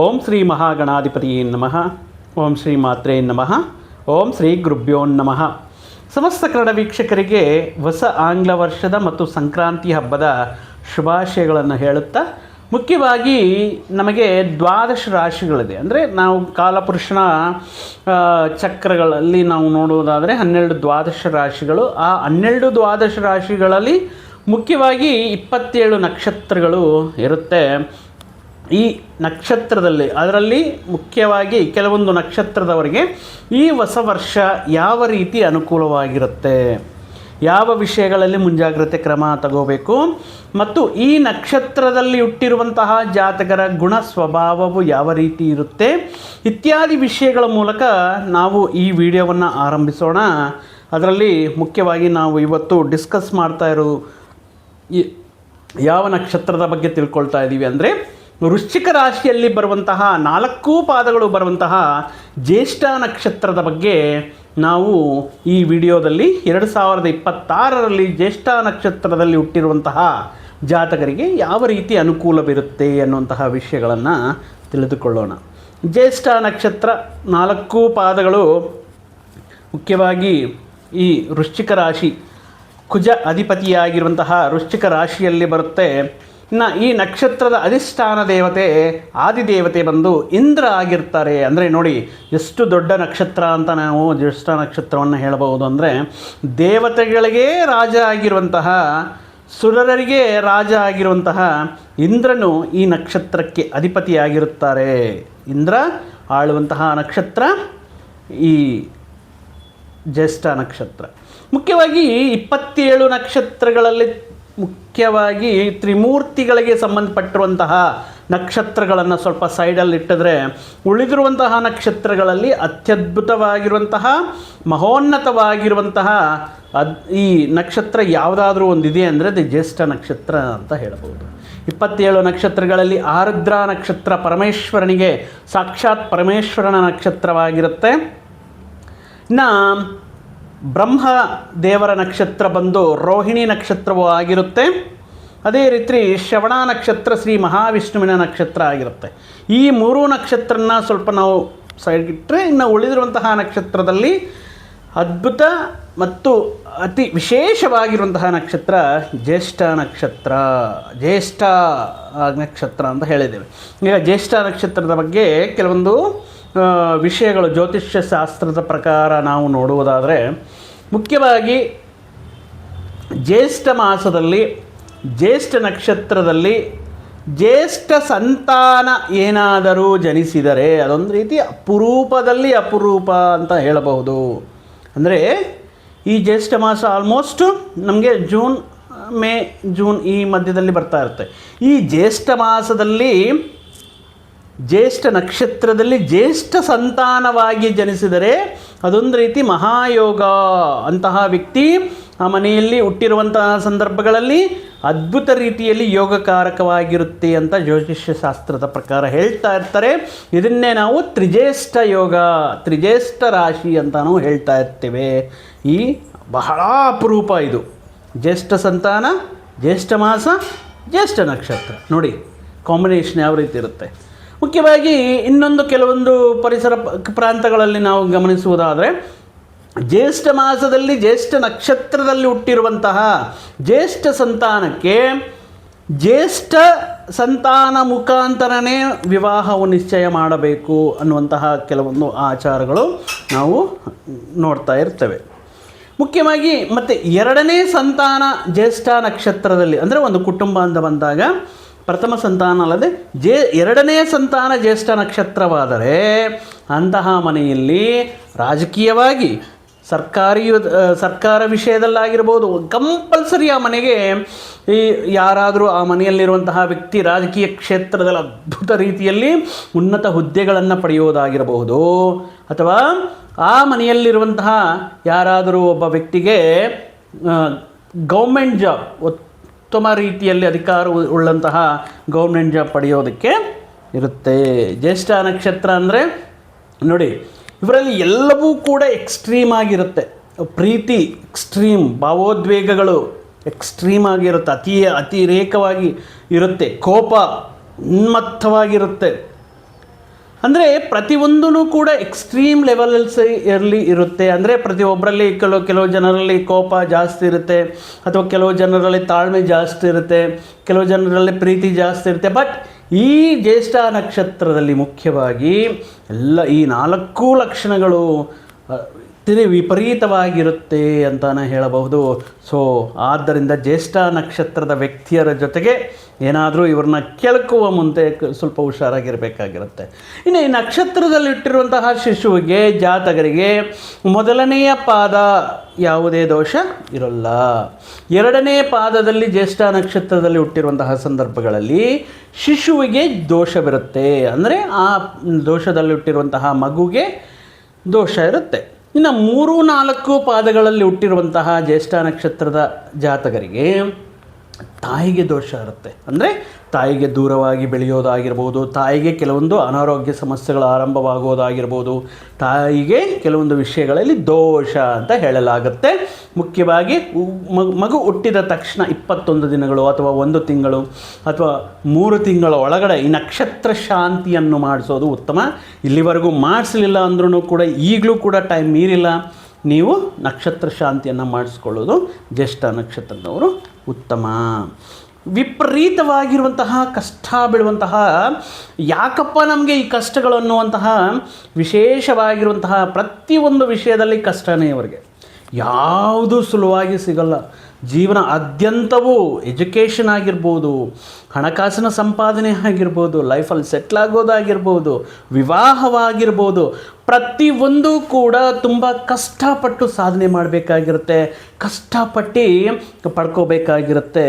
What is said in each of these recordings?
ಓಂ ಶ್ರೀ ಮಹಾಗಣಾಧಿಪತಿಯೇ ನಮಃ. ಓಂ ಶ್ರೀ ಮಾತ್ರೇ ನಮಃ. ಓಂ ಶ್ರೀ ಗುರುಭ್ಯೋ ನಮಃ. ಸಮಸ್ತ ಕನ್ನಡ ವೀಕ್ಷಕರಿಗೆ ಹೊಸ ಆಂಗ್ಲ ವರ್ಷದ ಮತ್ತು ಸಂಕ್ರಾಂತಿ ಹಬ್ಬದ ಶುಭಾಶಯಗಳನ್ನು ಹೇಳುತ್ತಾ, ಮುಖ್ಯವಾಗಿ ನಮಗೆ 12 ರಾಶಿಗಳಿದೆ. ಅಂದರೆ ನಾವು ಕಾಲಪುರುಷನ ಚಕ್ರಗಳಲ್ಲಿ ನಾವು ನೋಡುವುದಾದರೆ 12 ರಾಶಿಗಳು. ಆ 12 ರಾಶಿಗಳಲ್ಲಿ ಮುಖ್ಯವಾಗಿ 27 ನಕ್ಷತ್ರಗಳು ಇರುತ್ತೆ. ಈ ನಕ್ಷತ್ರದಲ್ಲಿ ಅದರಲ್ಲಿ ಮುಖ್ಯವಾಗಿ ಕೆಲವೊಂದು ನಕ್ಷತ್ರದವರಿಗೆ ಈ ಹೊಸ ವರ್ಷ ಯಾವ ರೀತಿ ಅನುಕೂಲವಾಗಿರುತ್ತೆ, ಯಾವ ವಿಷಯಗಳಲ್ಲಿ ಮುಂಜಾಗ್ರತೆ ಕ್ರಮ ತಗೋಬೇಕು, ಮತ್ತು ಈ ನಕ್ಷತ್ರದಲ್ಲಿ ಹುಟ್ಟಿರುವಂತಹ ಜಾತಕರ ಗುಣ ಸ್ವಭಾವವು ಯಾವ ರೀತಿ ಇರುತ್ತೆ ಇತ್ಯಾದಿ ವಿಷಯಗಳ ಮೂಲಕ ನಾವು ಈ ವಿಡಿಯೋವನ್ನು ಆರಂಭಿಸೋಣ. ಅದರಲ್ಲಿ ಮುಖ್ಯವಾಗಿ ನಾವು ಇವತ್ತು ಡಿಸ್ಕಸ್ ಮಾಡ್ತಾ ಇರೋ ಯಾವ ನಕ್ಷತ್ರದ ಬಗ್ಗೆ ತಿಳ್ಕೊಳ್ತಾ ಇದ್ದೀವಿ ಅಂದರೆ, ವೃಶ್ಚಿಕ ರಾಶಿಯಲ್ಲಿ ಬರುವಂತಹ 4 ಪಾದಗಳು ಬರುವಂತಹ ಜ್ಯೇಷ್ಠ ನಕ್ಷತ್ರದ ಬಗ್ಗೆ ನಾವು ಈ ವಿಡಿಯೋದಲ್ಲಿ 2026ರಲ್ಲಿ ಜ್ಯೇಷ್ಠ ನಕ್ಷತ್ರದಲ್ಲಿ ಹುಟ್ಟಿರುವಂತಹ ಜಾತಕರಿಗೆ ಯಾವ ರೀತಿ ಅನುಕೂಲವಿರುತ್ತೆ ಅನ್ನುವಂತಹ ವಿಷಯಗಳನ್ನು ತಿಳಿದುಕೊಳ್ಳೋಣ. ಜ್ಯೇಷ್ಠ ನಕ್ಷತ್ರ 4 ಪಾದಗಳು ಮುಖ್ಯವಾಗಿ ಈ ವೃಶ್ಚಿಕ ರಾಶಿ, ಕುಜ ಅಧಿಪತಿಯಾಗಿರುವಂತಹ ವೃಶ್ಚಿಕ ರಾಶಿಯಲ್ಲಿ ಬರುತ್ತೆ. ಈ ನಕ್ಷತ್ರದ ಅಧಿಷ್ಠಾನ ದೇವತೆ ಆದಿದೇವತೆ ಬಂದು ಇಂದ್ರ ಆಗಿರ್ತಾರೆ. ಅಂದರೆ ನೋಡಿ ಎಷ್ಟು ದೊಡ್ಡ ನಕ್ಷತ್ರ ಅಂತ ನಾವು ಜ್ಯೇಷ್ಠ ನಕ್ಷತ್ರವನ್ನು ಹೇಳಬಹುದು. ಅಂದರೆ ದೇವತೆಗಳಿಗೆ ರಾಜ ಆಗಿರುವಂತಹ, ಸುರರಿಗೆ ರಾಜ ಆಗಿರುವಂತಹ ಇಂದ್ರನು ಈ ನಕ್ಷತ್ರಕ್ಕೆ ಅಧಿಪತಿಯಾಗಿರುತ್ತಾರೆ. ಇಂದ್ರ ಆಳುವಂತಹ ನಕ್ಷತ್ರ ಈ ಜ್ಯೇಷ್ಠ ನಕ್ಷತ್ರ. ಮುಖ್ಯವಾಗಿ 27 ನಕ್ಷತ್ರಗಳಲ್ಲಿ ಮುಖ್ಯವಾಗಿ ತ್ರಿಮೂರ್ತಿಗಳಿಗೆ ಸಂಬಂಧಪಟ್ಟಿರುವಂತಹ ನಕ್ಷತ್ರಗಳನ್ನು ಸ್ವಲ್ಪ ಸೈಡಲ್ಲಿ ಇಟ್ಟಿದ್ರೆ, ಉಳಿದಿರುವಂತಹ ನಕ್ಷತ್ರಗಳಲ್ಲಿ ಅತ್ಯದ್ಭುತವಾಗಿರುವಂತಹ ಮಹೋನ್ನತವಾಗಿರುವಂತಹ ಈ ನಕ್ಷತ್ರ ಯಾವುದಾದ್ರೂ ಒಂದಿದೆ ಅಂದರೆ ಅದು ಜ್ಯೇಷ್ಠ ನಕ್ಷತ್ರ ಅಂತ ಹೇಳಬಹುದು. 27 ನಕ್ಷತ್ರಗಳಲ್ಲಿ ಆರುದ್ರ ನಕ್ಷತ್ರ ಪರಮೇಶ್ವರನಿಗೆ ಸಾಕ್ಷಾತ್ ಪರಮೇಶ್ವರನ ನಕ್ಷತ್ರವಾಗಿರುತ್ತೆ. ಇನ್ನು ಬ್ರಹ್ಮ ದೇವರ ನಕ್ಷತ್ರ ಬಂದು ರೋಹಿಣಿ ನಕ್ಷತ್ರವೂ ಆಗಿರುತ್ತೆ. ಅದೇ ರೀತಿ ಶ್ರವಣ ನಕ್ಷತ್ರ ಶ್ರೀ ಮಹಾವಿಷ್ಣುವಿನ ನಕ್ಷತ್ರ ಆಗಿರುತ್ತೆ. ಈ 3 ನಕ್ಷತ್ರನ ಸ್ವಲ್ಪ ನಾವು ಸೈಡ್ಗಿಟ್ಟರೆ, ಇನ್ನು ಉಳಿದಿರುವಂತಹ ನಕ್ಷತ್ರದಲ್ಲಿ ಅದ್ಭುತ ಮತ್ತು ಅತಿ ವಿಶೇಷವಾಗಿರುವಂತಹ ನಕ್ಷತ್ರ ಜ್ಯೇಷ್ಠ ನಕ್ಷತ್ರ. ಜ್ಯೇಷ್ಠ ನಕ್ಷತ್ರ ಅಂತ ಹೇಳಿದ್ದೇವೆ. ಈಗ ಜ್ಯೇಷ್ಠ ನಕ್ಷತ್ರದ ಬಗ್ಗೆ ಕೆಲವೊಂದು ವಿಷಯಗಳು ಜ್ಯೋತಿಷ್ಯ ಶಾಸ್ತ್ರದ ಪ್ರಕಾರ ನಾವು ನೋಡುವುದಾದರೆ, ಮುಖ್ಯವಾಗಿ ಜ್ಯೇಷ್ಠ ಮಾಸದಲ್ಲಿ ಜ್ಯೇಷ್ಠ ನಕ್ಷತ್ರದಲ್ಲಿ ಜ್ಯೇಷ್ಠ ಸಂತಾನ ಏನಾದರೂ ಜನಿಸಿದರೆ ಅದೊಂದು ರೀತಿ ಅಪರೂಪದಲ್ಲಿ ಅಪರೂಪ ಅಂತ ಹೇಳಬಹುದು. ಅಂದರೆ ಈ ಜ್ಯೇಷ್ಠ ಮಾಸ ಆಲ್ಮೋಸ್ಟ್ ನಮಗೆ ಮೇ ಜೂನ್ ಈ ಮಧ್ಯದಲ್ಲಿ ಬರ್ತಾ ಇರುತ್ತೆ. ಈ ಜ್ಯೇಷ್ಠ ಮಾಸದಲ್ಲಿ ಜ್ಯೇಷ್ಠ ನಕ್ಷತ್ರದಲ್ಲಿ ಜ್ಯೇಷ್ಠ ಸಂತಾನವಾಗಿ ಜನಿಸಿದರೆ ಅದೊಂದು ರೀತಿ ಮಹಾಯೋಗ. ಅಂತಹ ವ್ಯಕ್ತಿ ಆ ಮನೆಯಲ್ಲಿ ಹುಟ್ಟಿರುವಂತಹ ಸಂದರ್ಭಗಳಲ್ಲಿ ಅದ್ಭುತ ರೀತಿಯಲ್ಲಿ ಯೋಗಕಾರಕವಾಗಿರುತ್ತೆ ಅಂತ ಜ್ಯೋತಿಷ್ಯ ಶಾಸ್ತ್ರದ ಪ್ರಕಾರ ಹೇಳ್ತಾ ಇರ್ತಾರೆ. ಇದನ್ನೇ ನಾವು ತ್ರಿಜ್ಯೇಷ್ಠ ಯೋಗ, ತ್ರಿಜ್ಯೇಷ್ಠ ರಾಶಿ ಅಂತ ನಾವು ಹೇಳ್ತಾ ಇರ್ತೇವೆ. ಈ ಬಹಳ ಅಪರೂಪ ಇದು. ಜ್ಯೇಷ್ಠ ಸಂತಾನ, ಜ್ಯೇಷ್ಠ ಮಾಸ, ಜ್ಯೇಷ್ಠ ನಕ್ಷತ್ರ. ನೋಡಿ ಕಾಂಬಿನೇಷನ್ ಯಾವ ರೀತಿ ಇರುತ್ತೆ. ಮುಖ್ಯವಾಗಿ ಇನ್ನೊಂದು ಕೆಲವೊಂದು ಪರಿಸರ ಪ್ರಾಂತಗಳಲ್ಲಿ ನಾವು ಗಮನಿಸುವುದಾದರೆ, ಜ್ಯೇಷ್ಠ ಮಾಸದಲ್ಲಿ ಜ್ಯೇಷ್ಠ ನಕ್ಷತ್ರದಲ್ಲಿ ಹುಟ್ಟಿರುವಂತಹ ಜ್ಯೇಷ್ಠ ಸಂತಾನಕ್ಕೆ ಜ್ಯೇಷ್ಠ ಸಂತಾನ ಮುಖಾಂತರನೇ ವಿವಾಹವು ನಿಶ್ಚಯ ಮಾಡಬೇಕು ಅನ್ನುವಂತಹ ಕೆಲವೊಂದು ಆಚಾರಗಳು ನಾವು ನೋಡ್ತಾ ಇರ್ತೇವೆ. ಮುಖ್ಯವಾಗಿ ಮತ್ತು 2ನೇ ಸಂತಾನ ಜ್ಯೇಷ್ಠ ನಕ್ಷತ್ರದಲ್ಲಿ, ಅಂದರೆ ಒಂದು ಕುಟುಂಬ ಅಂತ ಬಂದಾಗ ಪ್ರಥಮ ಸಂತಾನ ಅಲ್ಲದೆ 2ನೇ ಸಂತಾನ ಜ್ಯೇಷ್ಠ ನಕ್ಷತ್ರವಾದರೆ ಅಂತಹ ಮನೆಯಲ್ಲಿ ರಾಜಕೀಯವಾಗಿ ಸರ್ಕಾರ ವಿಷಯದಲ್ಲಾಗಿರ್ಬೋದು, ಕಂಪಲ್ಸರಿ ಆ ಮನೆಗೆ ಯಾರಾದರೂ ಆ ಮನೆಯಲ್ಲಿರುವಂತಹ ವ್ಯಕ್ತಿ ರಾಜಕೀಯ ಕ್ಷೇತ್ರದಲ್ಲಿ ಅದ್ಭುತ ರೀತಿಯಲ್ಲಿ ಉನ್ನತ ಹುದ್ದೆಗಳನ್ನು ಪಡೆಯುವುದಾಗಿರಬಹುದು, ಅಥವಾ ಆ ಮನೆಯಲ್ಲಿರುವಂತಹ ಯಾರಾದರೂ ಒಬ್ಬ ವ್ಯಕ್ತಿಗೆ ಗೌರ್ಮೆಂಟ್ ಜಾಬ್, ಉತ್ತಮ ರೀತಿಯಲ್ಲಿ ಅಧಿಕಾರ ಉಳ್ಳಂತಹ ಗೌರ್ಮೆಂಟ್ ಜಾಬ್ ಪಡೆಯೋದಕ್ಕೆ ಇರುತ್ತೆ. ಜ್ಯೇಷ್ಠ ನಕ್ಷತ್ರ ಅಂದರೆ ನೋಡಿ, ಇವರಲ್ಲಿ ಎಲ್ಲವೂ ಕೂಡ ಎಕ್ಸ್ಟ್ರೀಮ್ ಆಗಿರುತ್ತೆ. ಪ್ರೀತಿ ಎಕ್ಸ್ಟ್ರೀಮ್, ಭಾವೋದ್ವೇಗಗಳು ಎಕ್ಸ್ಟ್ರೀಮ್ ಆಗಿರುತ್ತೆ, ಅತಿರೇಕವಾಗಿ ಇರುತ್ತೆ, ಕೋಪ ಉನ್ಮತ್ತವಾಗಿರುತ್ತೆ, ಅಂದರೆ ಪ್ರತಿಯೊಂದೂ ಕೂಡ ಎಕ್ಸ್ಟ್ರೀಮ್ ಲೆವೆಲ್ಸ್ ಇರುತ್ತೆ. ಅಂದರೆ ಪ್ರತಿಯೊಬ್ಬರಲ್ಲಿ ಕೆಲವು ಜನರಲ್ಲಿ ಕೋಪ ಜಾಸ್ತಿ ಇರುತ್ತೆ, ಅಥವಾ ಕೆಲವು ಜನರಲ್ಲಿ ತಾಳ್ಮೆ ಜಾಸ್ತಿ ಇರುತ್ತೆ, ಕೆಲವು ಜನರಲ್ಲಿ ಪ್ರೀತಿ ಜಾಸ್ತಿ ಇರುತ್ತೆ. ಬಟ್ ಈ ಜ್ಯೇಷ್ಠ ನಕ್ಷತ್ರದಲ್ಲಿ ಮುಖ್ಯವಾಗಿ ಈ 4 ಲಕ್ಷಣಗಳು ವಿಪರೀತವಾಗಿರುತ್ತೆ ಅಂತಲೇ ಹೇಳಬಹುದು. ಸೊ ಆದ್ದರಿಂದ ಜ್ಯೇಷ್ಠ ನಕ್ಷತ್ರದ ವ್ಯಕ್ತಿಯರ ಜೊತೆಗೆ ಏನಾದರೂ ಇವ್ರನ್ನ ಕೆಳಕುವ ಮುಂದೆ ಸ್ವಲ್ಪ ಹುಷಾರಾಗಿರಬೇಕಾಗಿರುತ್ತೆ. ಇನ್ನು ಈ ನಕ್ಷತ್ರದಲ್ಲಿಟ್ಟಿರುವಂತಹ ಶಿಶುವಿಗೆ, ಜಾತಕರಿಗೆ ಮೊದಲನೆಯ ಪಾದ ಯಾವುದೇ ದೋಷ ಇರೋಲ್ಲ. 2ನೇ ಪಾದದಲ್ಲಿ ಜ್ಯೇಷ್ಠ ನಕ್ಷತ್ರದಲ್ಲಿ ಹುಟ್ಟಿರುವಂತಹ ಸಂದರ್ಭಗಳಲ್ಲಿ ಶಿಶುವಿಗೆ ದೋಷವಿರುತ್ತೆ. ಅಂದರೆ ಆ ದೋಷದಲ್ಲಿ ಹುಟ್ಟಿರುವಂತಹ ಮಗುಗೆ ದೋಷ ಇರುತ್ತೆ. ಇನ್ನು 3-4 ಪಾದಗಳಲ್ಲಿ ಹುಟ್ಟಿರುವಂತಹ ಜ್ಯೇಷ್ಠ ನಕ್ಷತ್ರದ ಜಾತಕರಿಗೆ ತಾಯಿಗೆ ದೋಷ ಇರುತ್ತೆ. ಅಂದರೆ ತಾಯಿಗೆ ದೂರವಾಗಿ ಬೆಳೆಯೋದಾಗಿರ್ಬೋದು, ತಾಯಿಗೆ ಕೆಲವೊಂದು ಅನಾರೋಗ್ಯ ಸಮಸ್ಯೆಗಳು ಆರಂಭವಾಗುವುದಾಗಿರ್ಬೋದು, ತಾಯಿಗೆ ಕೆಲವೊಂದು ವಿಷಯಗಳಲ್ಲಿ ದೋಷ ಅಂತ ಹೇಳಲಾಗುತ್ತೆ. ಮುಖ್ಯವಾಗಿ ಮಗು ಹುಟ್ಟಿದ ತಕ್ಷಣ 21 ದಿನಗಳು ಅಥವಾ 1 ತಿಂಗಳು ಅಥವಾ 3 ತಿಂಗಳ ಒಳಗಡೆ ಈ ನಕ್ಷತ್ರ ಶಾಂತಿಯನ್ನು ಮಾಡಿಸೋದು ಉತ್ತಮ. ಇಲ್ಲಿವರೆಗೂ ಮಾಡಿಸಲಿಲ್ಲ ಅಂದ್ರೂ ಕೂಡ ಈಗಲೂ ಕೂಡ ಟೈಮ್ ಮೀರಿಲ್ಲ, ನೀವು ನಕ್ಷತ್ರ ಶಾಂತಿಯನ್ನು ಮಾಡಿಸ್ಕೊಳ್ಳೋದು ಜ್ಯೇಷ್ಠ ನಕ್ಷತ್ರದವರು ಉತ್ತಮ. ವಿಪರೀತವಾಗಿರುವಂತಹ ಕಷ್ಟ ಬೀಳುವಂತಹ, ಯಾಕಪ್ಪ ನಮಗೆ ಈ ಕಷ್ಟಗಳು ಅನ್ನುವಂತಹ ವಿಶೇಷವಾಗಿರುವಂತಹ ಪ್ರತಿಯೊಂದು ವಿಷಯದಲ್ಲಿ ಕಷ್ಟನೇ ಅವರಿಗೆ. ಯಾವುದೂ ಸುಲಭವಾಗಿ ಸಿಗಲ್ಲ. ಜೀವನ ಆದ್ಯಂತವೂ ಎಜುಕೇಷನ್ ಆಗಿರ್ಬೋದು, ಹಣಕಾಸಿನ ಸಂಪಾದನೆ ಆಗಿರ್ಬೋದು, ಲೈಫಲ್ಲಿ ಸೆಟ್ಲಾಗೋದಾಗಿರ್ಬೋದು, ವಿವಾಹವಾಗಿರ್ಬೋದು, ಪ್ರತಿಯೊಂದು ಕೂಡ ತುಂಬ ಕಷ್ಟಪಟ್ಟು ಸಾಧನೆ ಮಾಡಬೇಕಾಗಿರುತ್ತೆ, ಕಷ್ಟಪಟ್ಟು ಪಡ್ಕೋಬೇಕಾಗಿರುತ್ತೆ.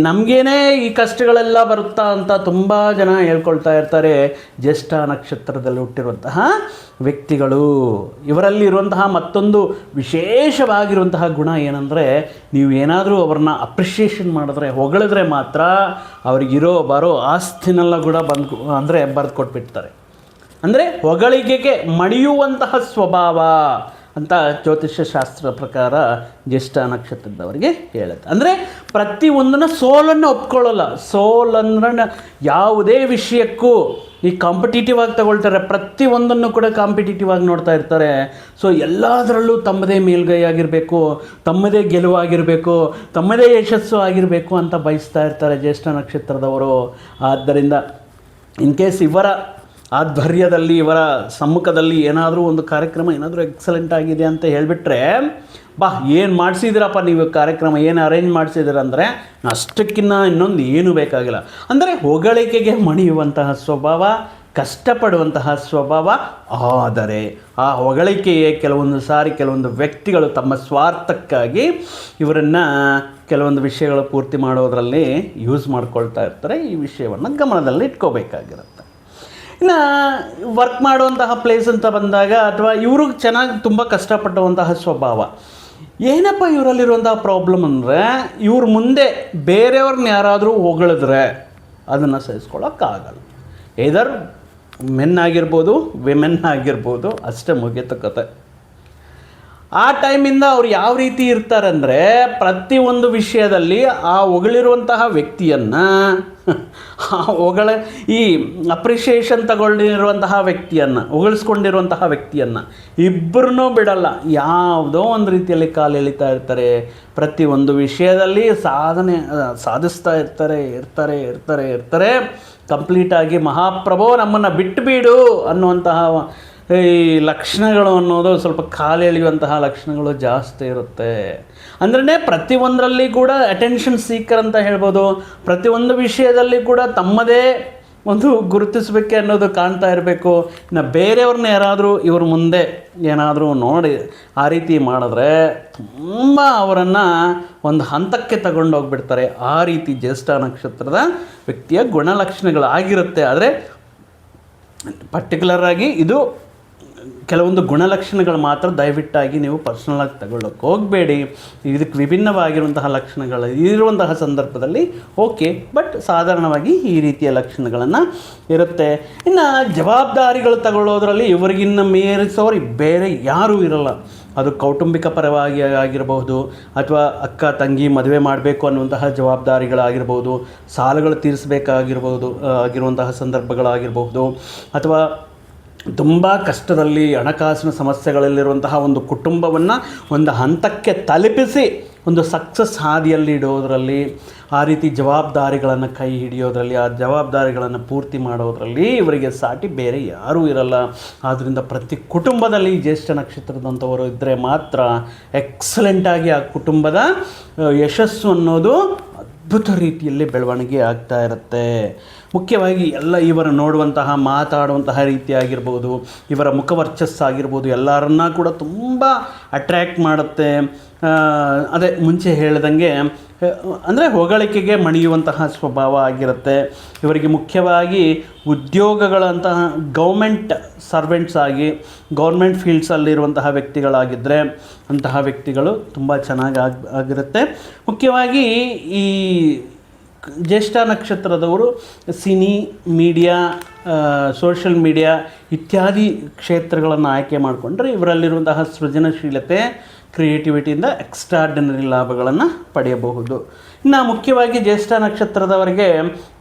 ನಮಗೇನೇ ಈ ಕಷ್ಟಗಳೆಲ್ಲ ಬರುತ್ತಾ ಅಂತ ತುಂಬ ಜನ ಹೇಳ್ಕೊಳ್ತಾ ಇರ್ತಾರೆ ಜ್ಯೇಷ್ಠ ನಕ್ಷತ್ರದಲ್ಲಿ ಹುಟ್ಟಿರುವಂತಹ ವ್ಯಕ್ತಿಗಳು. ಇವರಲ್ಲಿರುವಂತಹ ಮತ್ತೊಂದು ವಿಶೇಷವಾಗಿರುವಂತಹ ಗುಣ ಏನಂದರೆ, ನೀವು ಏನಾದರೂ ಅವ್ರನ್ನ ಅಪ್ರಿಷಿಯೇಷನ್ ಮಾಡಿದ್ರೆ, ಹೊಗಳಿದ್ರೆ ಮಾತ್ರ ಅವ್ರಿಗಿರೋ ಬರೋ ಆಸ್ತಿನೆಲ್ಲ ಕೂಡ ಬರೆದು ಕೊಟ್ಬಿಡ್ತಾರೆ. ಅಂದರೆ ಹೊಗಳಿಕೆಗೆ ಮಣಿಯುವಂತಹ ಸ್ವಭಾವ ಅಂತ ಜ್ಯೋತಿಷ್ಯ ಶಾಸ್ತ್ರ ಪ್ರಕಾರ ಜ್ಯೇಷ್ಠ ನಕ್ಷತ್ರದವರಿಗೆ ಹೇಳುತ್ತೆ. ಅಂದರೆ ಪ್ರತಿಯೊಂದನ್ನು ಸೋಲನ್ನು ಒಪ್ಕೊಳ್ಳಲ್ಲ. ಸೋಲನ್ನು ಯಾವುದೇ ವಿಷಯಕ್ಕೂ ಈ ಕಾಂಪಿಟೇಟಿವ್ ಆಗಿ ತಗೊಳ್ತಾರೆ, ಪ್ರತಿಯೊಂದನ್ನು ಕೂಡ ಕಾಂಪಿಟೇಟಿವ್ ಆಗಿ ನೋಡ್ತಾ ಇರ್ತಾರೆ. ಸೊ ಎಲ್ಲದರಲ್ಲೂ ತಮ್ಮದೇ ಮೇಲ್ಗೈ ಆಗಿರಬೇಕು, ತಮ್ಮದೇ ಗೆಲುವಾಗಿರಬೇಕು, ತಮ್ಮದೇ ಯಶಸ್ಸು ಆಗಿರಬೇಕು ಅಂತ ಬಯಸ್ತಾ ಇರ್ತಾರೆ ಜ್ಯೇಷ್ಠ ನಕ್ಷತ್ರದವರು. ಆದ್ದರಿಂದ ಇನ್ ಕೇಸ್ ಇವರ ಆಧ್ವರ್ಯದಲ್ಲಿ, ಇವರ ಸಮ್ಮುಖದಲ್ಲಿ ಏನಾದರೂ ಒಂದು ಕಾರ್ಯಕ್ರಮ ಏನಾದರೂ ಎಕ್ಸಲೆಂಟ್ ಆಗಿದೆ ಅಂತ ಹೇಳಿಬಿಟ್ರೆ, ಏನು ಮಾಡಿಸಿದ್ದೀರಪ್ಪ ನೀವು ಕಾರ್ಯಕ್ರಮ, ಏನು ಅರೇಂಜ್ ಮಾಡಿಸಿದ್ದೀರ ಅಂದರೆ ಅಷ್ಟಕ್ಕಿಂತ ಇನ್ನೊಂದು ಏನೂ ಬೇಕಾಗಿಲ್ಲ. ಅಂದರೆ ಹೊಗಳಿಕೆಗೆ ಮಣಿಯುವಂತಹ ಸ್ವಭಾವ, ಕಷ್ಟಪಡುವಂತಹ ಸ್ವಭಾವ. ಆದರೆ ಆ ಹೊಗಳಿಕೆಯೇ ಕೆಲವೊಂದು ಸಾರಿ ಕೆಲವೊಂದು ವ್ಯಕ್ತಿಗಳು ತಮ್ಮ ಸ್ವಾರ್ಥಕ್ಕಾಗಿ ಇವರನ್ನು ಕೆಲವೊಂದು ವಿಷಯಗಳು ಪೂರ್ತಿ ಮಾಡೋದರಲ್ಲಿ ಯೂಸ್ ಮಾಡ್ಕೊಳ್ತಾ ಇರ್ತಾರೆ. ಈ ವಿಷಯವನ್ನು ಗಮನದಲ್ಲಿ ಇಟ್ಕೋಬೇಕಾಗಿರುತ್ತೆ. ಇನ್ನು ವರ್ಕ್ ಮಾಡುವಂತಹ ಪ್ಲೇಸ್ ಅಂತ ಬಂದಾಗ, ಅಥವಾ ಇವರು ಚೆನ್ನಾಗಿ ತುಂಬ ಕಷ್ಟಪಡುವಂತಹ ಸ್ವಭಾವ. ಏನಪ್ಪ ಇವರಲ್ಲಿರುವಂತಹ ಪ್ರಾಬ್ಲಮ್ ಅಂದರೆ, ಇವ್ರ ಮುಂದೆ ಬೇರೆಯವ್ರನ್ನ ಯಾರಾದರೂ ಹೊಗಳಿದ್ರೆ ಅದನ್ನು ಸಹಿಸ್ಕೊಳ್ಳೋಕ್ಕಾಗಲ್ಲ. ಏದರ್ ಮೆನ್ ಆಗಿರ್ಬೋದು, ವಿಮೆನ್ ಆಗಿರ್ಬೋದು, ಅಷ್ಟೇ ಮುಗಿತ ಕತೆ. ಆ ಟೈಮಿಂದ ಅವ್ರು ಯಾವ ರೀತಿ ಇರ್ತಾರೆ ಅಂದರೆ, ಪ್ರತಿಯೊಂದು ವಿಷಯದಲ್ಲಿ ಆ ಹೊಗಳಿರುವಂತಹ ವ್ಯಕ್ತಿಯನ್ನು, ಈ ಅಪ್ರಿಷಿಯೇಷನ್ ತಗೊಂಡಿರುವಂತಹ ವ್ಯಕ್ತಿಯನ್ನು, ಹೊಗಳಿಸ್ಕೊಂಡಿರುವಂತಹ ವ್ಯಕ್ತಿಯನ್ನು ಇಬ್ಬರನ್ನೂ ಬಿಡಲ್ಲ. ಯಾವುದೋ ಒಂದು ರೀತಿಯಲ್ಲಿ ಕಾಲು ಎಳಿತಾ ಇರ್ತಾರೆ. ಪ್ರತಿಯೊಂದು ವಿಷಯದಲ್ಲಿ ಸಾಧಿಸ್ತಾ ಇರ್ತಾರೆ. ಕಂಪ್ಲೀಟಾಗಿ ಮಹಾಪ್ರಭು ನಮ್ಮನ್ನು ಬಿಟ್ಟುಬಿಡು ಅನ್ನುವಂತಹ ಈ ಲಕ್ಷಣಗಳು ಅನ್ನೋದು, ಸ್ವಲ್ಪ ಕಾಲೆಳೆಯುವಂತಹ ಲಕ್ಷಣಗಳು ಜಾಸ್ತಿ ಇರುತ್ತೆ. ಅಂದ್ರೆ ಪ್ರತಿಯೊಂದರಲ್ಲಿ ಕೂಡ ಅಟೆನ್ಷನ್ ಸೀಕರ್ ಅಂತ ಹೇಳ್ಬೋದು. ಪ್ರತಿಯೊಂದು ವಿಷಯದಲ್ಲಿ ಕೂಡ ತಮ್ಮದೇ ಒಂದು ಗುರುತಿಸಬೇಕೆ ಅನ್ನೋದು ಕಾಣ್ತಾ ಇರಬೇಕು. ಇನ್ನು ಬೇರೆಯವ್ರನ್ನ ಯಾರಾದರೂ ಇವ್ರ ಮುಂದೆ ಏನಾದರೂ ನೋಡಿ ಆ ರೀತಿ ಮಾಡಿದ್ರೆ ತುಂಬ ಅವರನ್ನು ಒಂದು ಹಂತಕ್ಕೆ ತಗೊಂಡೋಗ್ಬಿಡ್ತಾರೆ. ಆ ರೀತಿ ಜ್ಯೇಷ್ಠ ನಕ್ಷತ್ರದ ವ್ಯಕ್ತಿಯ ಗುಣಲಕ್ಷಣಗಳಾಗಿರುತ್ತೆ. ಆದರೆ ಪರ್ಟಿಕ್ಯುಲರಾಗಿ ಇದು ಕೆಲವೊಂದು ಗುಣಲಕ್ಷಣಗಳು ಮಾತ್ರ, ದಯವಿಟ್ಟಾಗಿ ನೀವು ಪರ್ಸ್ನಲಾಗಿ ತಗೊಳ್ಳೋಕೆ ಹೋಗಬೇಡಿ. ಇದಕ್ಕೆ ವಿಭಿನ್ನವಾಗಿರುವಂತಹ ಲಕ್ಷಣಗಳು ಇರುವಂತಹ ಸಂದರ್ಭದಲ್ಲಿ ಓಕೆ, ಬಟ್ ಸಾಧಾರಣವಾಗಿ ಈ ರೀತಿಯ ಲಕ್ಷಣಗಳನ್ನು ಇರುತ್ತೆ. ಇನ್ನು ಜವಾಬ್ದಾರಿಗಳು ತಗೊಳ್ಳೋದ್ರಲ್ಲಿ ಇವರಿಗಿನ್ನ ಮೀರಿಸೋರು ಬೇರೆ ಯಾರೂ ಇರಲ್ಲ. ಅದು ಕೌಟುಂಬಿಕ ಪರವಾಗಿ ಆಗಿರಬಹುದು, ಅಥವಾ ಅಕ್ಕ ತಂಗಿ ಮದುವೆ ಮಾಡಬೇಕು ಅನ್ನುವಂತಹ ಜವಾಬ್ದಾರಿಗಳಾಗಿರ್ಬೋದು, ಸಾಲಗಳು ತೀರಿಸಬೇಕಾಗಿರ್ಬೋದು ಆಗಿರುವಂತಹ ಸಂದರ್ಭಗಳಾಗಿರ್ಬಹುದು, ಅಥವಾ ತುಂಬ ಕಷ್ಟದಲ್ಲಿ ಹಣಕಾಸಿನ ಸಮಸ್ಯೆಗಳಲ್ಲಿರುವಂತಹ ಒಂದು ಕುಟುಂಬವನ್ನು ಒಂದು ಹಂತಕ್ಕೆ ತಲುಪಿಸಿ ಒಂದು ಸಕ್ಸಸ್ ಹಾದಿಯಲ್ಲಿ ಇಡೋದರಲ್ಲಿ, ಆ ರೀತಿ ಜವಾಬ್ದಾರಿಗಳನ್ನು ಕೈ ಹಿಡಿಯೋದರಲ್ಲಿ, ಆ ಜವಾಬ್ದಾರಿಗಳನ್ನು ಪೂರ್ತಿ ಮಾಡೋದರಲ್ಲಿ ಇವರಿಗೆ ಸಾಟಿ ಬೇರೆ ಯಾರೂ ಇರಲ್ಲ. ಆದ್ದರಿಂದ ಪ್ರತಿ ಕುಟುಂಬದಲ್ಲಿ ಜ್ಯೇಷ್ಠ ನಕ್ಷತ್ರದಂಥವರು ಇದ್ದರೆ ಮಾತ್ರ ಎಕ್ಸಲೆಂಟಾಗಿ ಆ ಕುಟುಂಬದ ಯಶಸ್ಸು ಅನ್ನೋದು ಅದ್ಭುತ ರೀತಿಯಲ್ಲಿ ಬೆಳವಣಿಗೆ ಆಗ್ತಾ ಇರುತ್ತೆ. ಮುಖ್ಯವಾಗಿ ಎಲ್ಲ ಇವರು ನೋಡುವಂತಹ, ಮಾತಾಡುವಂತಹ ರೀತಿ ಆಗಿರ್ಬೋದು, ಇವರ ಮುಖವರ್ಚಸ್ಸಾಗಿರ್ಬೋದು, ಎಲ್ಲರನ್ನ ಕೂಡ ತುಂಬ ಅಟ್ರ್ಯಾಕ್ಟ್ ಮಾಡುತ್ತೆ. ಅದೇ ಮುಂಚೆ ಹೇಳ್ದಂಗೆ ಅಂದರೆ ಹೊಗಳಿಕೆಗೆ ಮಣಿಯುವಂತಹ ಸ್ವಭಾವ ಆಗಿರುತ್ತೆ. ಇವರಿಗೆ ಮುಖ್ಯವಾಗಿ ಉದ್ಯೋಗಗಳಂತಹ ಗೌರ್ಮೆಂಟ್ ಸರ್ವೆಂಟ್ಸ್ ಆಗಿ ಗೌರ್ಮೆಂಟ್ ಫೀಲ್ಡ್ಸಲ್ಲಿರುವಂತಹ ವ್ಯಕ್ತಿಗಳಾಗಿದ್ದರೆ ಅಂತಹ ವ್ಯಕ್ತಿಗಳು ತುಂಬ ಚೆನ್ನಾಗಿ ಆಗಿರುತ್ತೆ. ಮುಖ್ಯವಾಗಿ ಈ ಜ್ಯೇಷ್ಠ ನಕ್ಷತ್ರದವರು ಸಿನಿ, ಮೀಡಿಯಾ, ಸೋಷಿಯಲ್ ಮೀಡಿಯಾ ಇತ್ಯಾದಿ ಕ್ಷೇತ್ರಗಳನ್ನು ಆಯ್ಕೆ ಮಾಡಿಕೊಂಡ್ರೆ ಇವರಲ್ಲಿರುವಂತಹ ಸೃಜನಶೀಲತೆ, ಕ್ರಿಯೇಟಿವಿಟಿಯಿಂದ ಎಕ್ಸ್ಟ್ರಾರ್ಡಿನರಿ ಲಾಭಗಳನ್ನು ಪಡೆಯಬಹುದು. ಇನ್ನು ಮುಖ್ಯವಾಗಿ ಜ್ಯೇಷ್ಠ ನಕ್ಷತ್ರದವರಿಗೆ